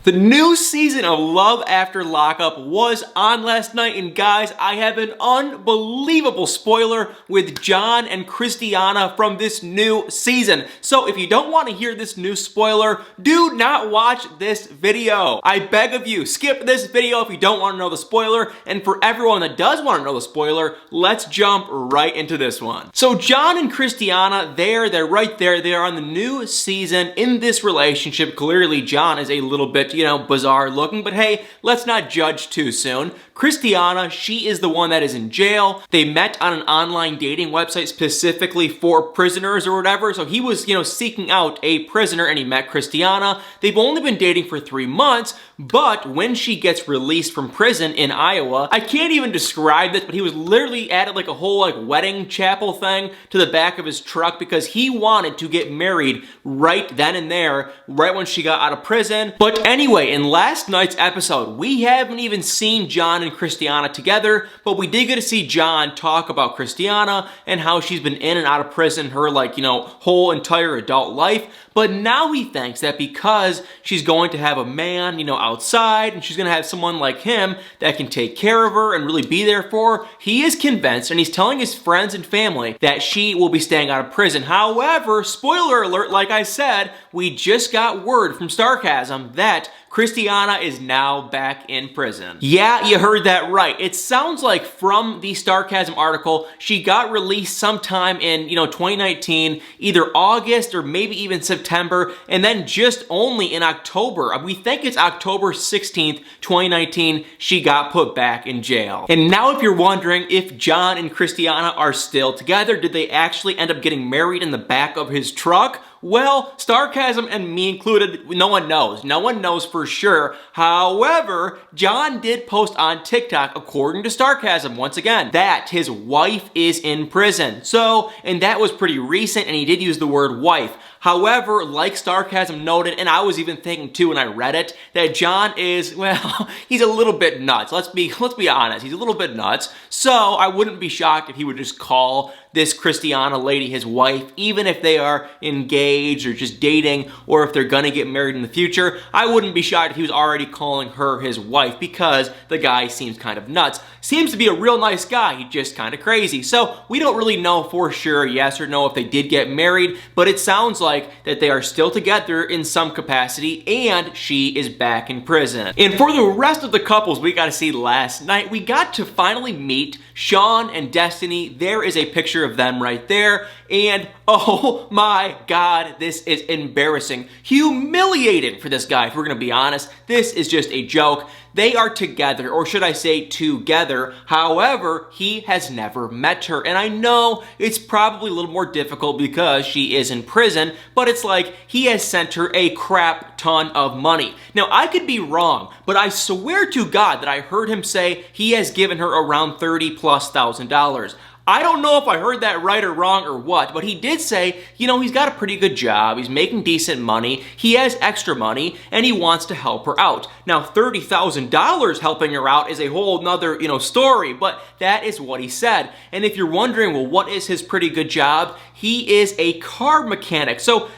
The new season of Love After Lockup was on last night, and guys, I have an unbelievable spoiler with John and Kristianna from this new season. So if you don't want to hear this new spoiler, do not watch this video. I beg of you, skip this video if you don't want to know the spoiler, and for everyone that does want to know the spoiler, let's jump right into this one. So John and Kristianna, they're right there. They are on the new season in this relationship. Clearly, John is a little bit, bizarre looking, but hey, let's not judge too soon. Kristianna, she is the one that is in jail. They met on an online dating website specifically for prisoners or whatever, so he was, seeking out a prisoner and he met Kristianna. They've only been dating for 3 months, but when she gets released from prison in Iowa, I can't even describe this, but he was literally added like a whole wedding chapel thing to the back of his truck because he wanted to get married right then and there, right when she got out of prison. But anyway, in last night's episode, we haven't even seen John and Kristianna together, but we did get to see John talk about Kristianna and how she's been in and out of prison her whole entire adult life. But now he thinks that because she's going to have a man, outside, and she's going to have someone like him that can take care of her and really be there for her, he is convinced, and he's telling his friends and family that she will be staying out of prison. However, spoiler alert, like I said, we just got word from Sarcasm that Kristianna is now back in prison. Yeah, you heard that right. It sounds like from the Sarcasm article, she got released sometime in, 2019, either August or maybe even September, and then just only in October. We think it's October 16th, 2019, she got put back in jail. And now if you're wondering if John and Kristianna are still together, did they actually end up getting married in the back of his truck? Well, Sarcasm and me included, no one knows. No one knows for sure. However, John did post on TikTok, according to Sarcasm, once again, that his wife is in prison. So, and that was pretty recent, and he did use the word wife. However, like Sarcasm noted, and I was even thinking too when I read it, that John is, well, he's a little bit nuts. Let's be honest, he's a little bit nuts. So I wouldn't be shocked if he would just call this Kristianna lady his wife, even if they are engaged or just dating, or if they're gonna get married in the future. I wouldn't be shocked if he was already calling her his wife because the guy seems kind of nuts. Seems to be a real nice guy, he's just kind of crazy. So we don't really know for sure, yes or no, if they did get married, but it sounds like that they are still together in some capacity and she is back in prison. And for the rest of the couples we got to see last night, we got to finally meet Sean and Destiny. There is a picture of them right there, and oh my god, this is embarrassing, humiliating for this guy, if we're gonna be honest. This is just a joke. They are together, or should I say together. However, he has never met her, and I know it's probably a little more difficult because she is in prison, but it's like he has sent her a crap ton of money. Now, I could be wrong, but I swear to God that I heard him say he has given her around $30,000+. I don't know if I heard that right or wrong or what, but he did say, he's got a pretty good job, he's making decent money, he has extra money, and he wants to help her out. Now, $30,000 helping her out is a whole nother, story, but that is what he said. And if you're wondering, well, what is his pretty good job? He is a car mechanic. So,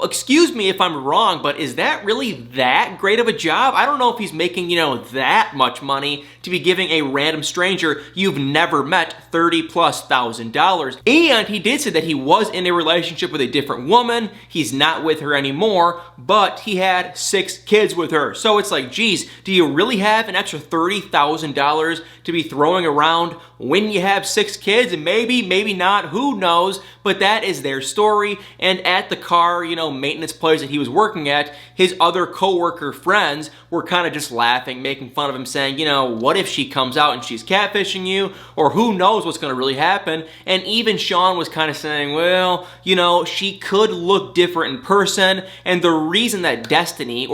excuse me if I'm wrong, but is that really that great of a job? I don't know if he's making, that much money to be giving a random stranger you've never met $30,000+. And he did say that he was in a relationship with a different woman. He's not with her anymore, but he had 6 kids with her. So it's like, geez, do you really have an extra $30,000 to be throwing around when you have 6 kids? And maybe not, who knows? But that is their story. And at the car, maintenance place that he was working at, his other coworker friends were kind of just laughing, making fun of him, saying, what if she comes out and she's catfishing you? Or who knows what's going to really happen? And even Sean was kind of saying, well, she could look different in person. And the reason that Destiny,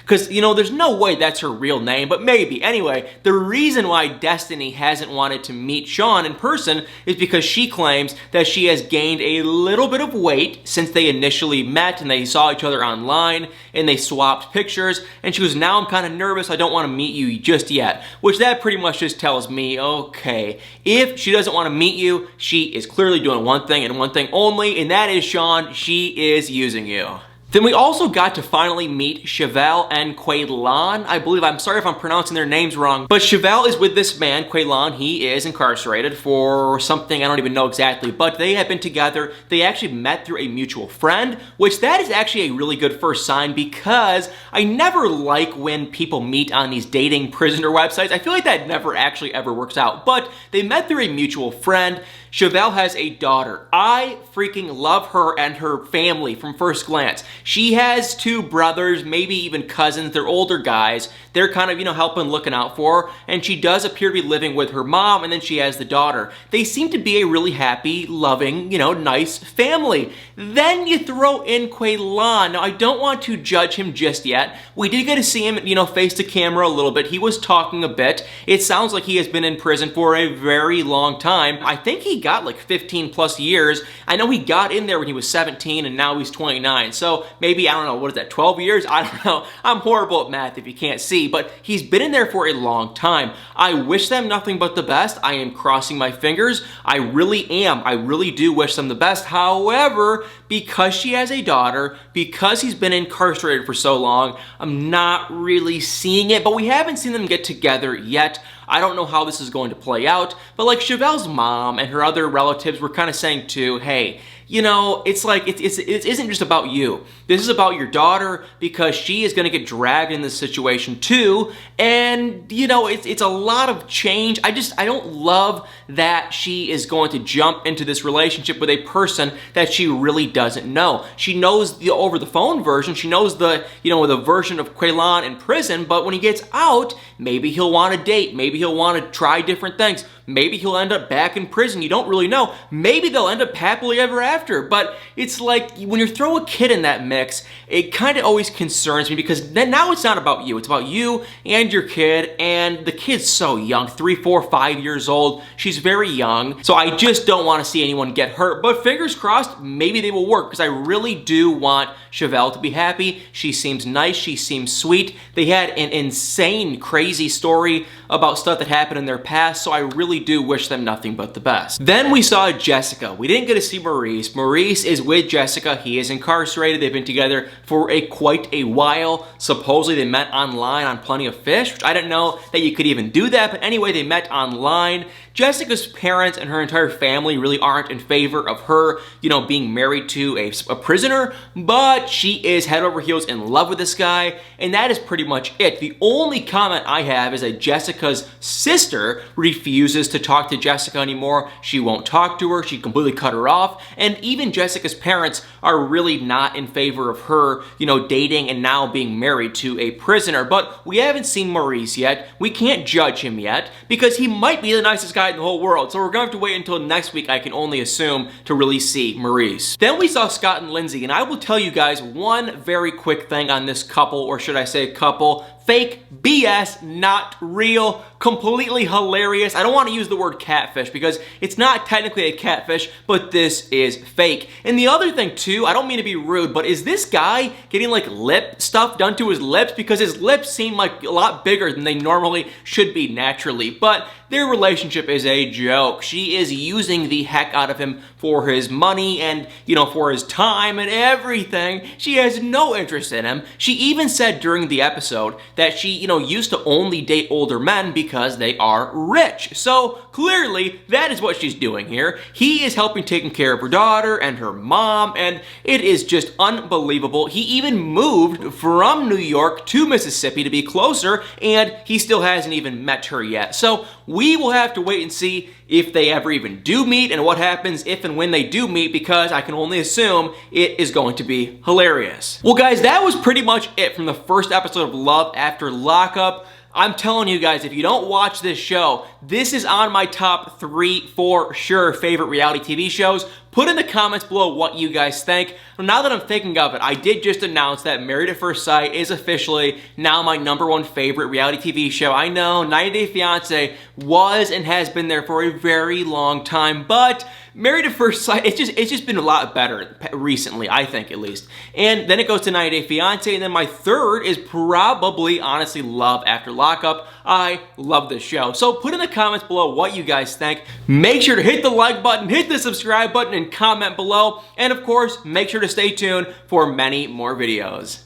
because, there's no way that's her real name, but maybe. Anyway, the reason why Destiny hasn't wanted to meet Sean in person is because she claims that she has gained a little bit of weight since they initially met and they saw each other online and they swapped pictures, and she goes, now I'm kind of nervous, I don't want to meet you just yet. Which that pretty much just tells me, okay, if she doesn't want to meet you, she is clearly doing one thing and one thing only, and that is, Sean, she is using you. Then we also got to finally meet Chevelle and Quail. I believe, I'm sorry if I'm pronouncing their names wrong, but Chevelle is with this man, Quail. He is incarcerated for something I don't even know exactly, but they have been together. They actually met through a mutual friend, which that is actually a really good first sign, because I never like when people meet on these dating prisoner websites. I feel like that never actually ever works out, but they met through a mutual friend. Chevelle has a daughter. I freaking love her and her family from first glance. She has two brothers, maybe even cousins. They're older guys. They're kind of, helping, looking out for her. And she does appear to be living with her mom, and then she has the daughter. They seem to be a really happy, loving, nice family. Then you throw in Quail. Now, I don't want to judge him just yet. We did get to see him, face to camera a little bit. He was talking a bit. It sounds like he has been in prison for a very long time. I think he got like 15 plus years. I know he got in there when he was 17 and now he's 29. So maybe, I don't know, what is that, 12 years? I don't know. I'm horrible at math if you can't see, but he's been in there for a long time. I wish them nothing but the best. I am crossing my fingers. I really am. I really do wish them the best. However, because she has a daughter, because he's been incarcerated for so long, I'm not really seeing it, but we haven't seen them get together yet. I don't know how this is going to play out, but like Chevelle's mom and her other relatives were kind of saying too, hey, it's like, it isn't just about you. This is about your daughter, because she is going to get dragged in this situation too. And, it's a lot of change. I don't love that she is going to jump into this relationship with a person that she really doesn't know. She knows the over the phone version. She knows the, the version of Quail in prison, but when he gets out, maybe he'll want to date. Maybe he'll want to try different things. Maybe he'll end up back in prison. You don't really know. Maybe they'll end up happily ever after. But it's like, when you throw a kid in that mix, it kind of always concerns me, because then now it's not about you. It's about you and your kid, and the kid's so young, 3, 4, 5 years old. She's very young. So I just don't want to see anyone get hurt. But fingers crossed, maybe they will work, because I really do want Chevelle to be happy. She seems nice. She seems sweet. They had an insane, crazy story about stuff that happened in their past, so I really do wish them nothing but the best. Then we saw Jessica. We didn't get to see Maurice. Maurice is with Jessica. He is incarcerated. They've been together for quite a while. Supposedly they met online on Plenty of Fish, which I didn't know that you could even do that, but anyway, they met online. Jessica's parents and her entire family really aren't in favor of her, being married to a prisoner, but she is head over heels in love with this guy, and that is pretty much it. The only comment I have is that Jessica's sister refuses to talk to Jessica anymore. She won't talk to her. She completely cut her off, and even Jessica's parents are really not in favor of her, dating and now being married to a prisoner. But we haven't seen Maurice yet. We can't judge him yet, because he might be the nicest guy in the whole world. So we're gonna have to wait until next week, I can only assume, to really see Maurice. Then we saw Scott and Lindsay, and I will tell you guys one very quick thing on this couple, or should I say couple. Fake BS, not real, completely hilarious. I don't want to use the word catfish because it's not technically a catfish, but this is fake. And the other thing too, I don't mean to be rude, but is this guy getting like lip stuff done to his lips? Because his lips seem like a lot bigger than they normally should be naturally. But their relationship is a joke. She is using the heck out of him for his money and, for his time and everything. She has no interest in him. She even said during the episode that she, used to only date older men because they are rich. So clearly that is what she's doing here. He is helping taking care of her daughter and her mom, and it is just unbelievable. He even moved from New York to Mississippi to be closer, and he still hasn't even met her yet. So we will have to wait and see if they ever even do meet and what happens if and when they do meet, because I can only assume it is going to be hilarious. Well guys, that was pretty much it from the first episode of Love After Lockup. I'm telling you guys, if you don't watch this show, this is on my top 3 for sure favorite reality TV shows. Put in the comments below what you guys think. Now that I'm thinking of it, I did just announce that Married at First Sight is officially now my #1 favorite reality TV show. I know 90 Day Fiancé was and has been there for a very long time, but Married at First Sight, it's just been a lot better recently, I think at least. And then it goes to 90 Day Fiancé, and then my third is probably, honestly, Love After Lockup. Lockup. I love this show. So put in the comments below what you guys think. Make sure to hit the like button, hit the subscribe button, and comment below. And of course, make sure to stay tuned for many more videos.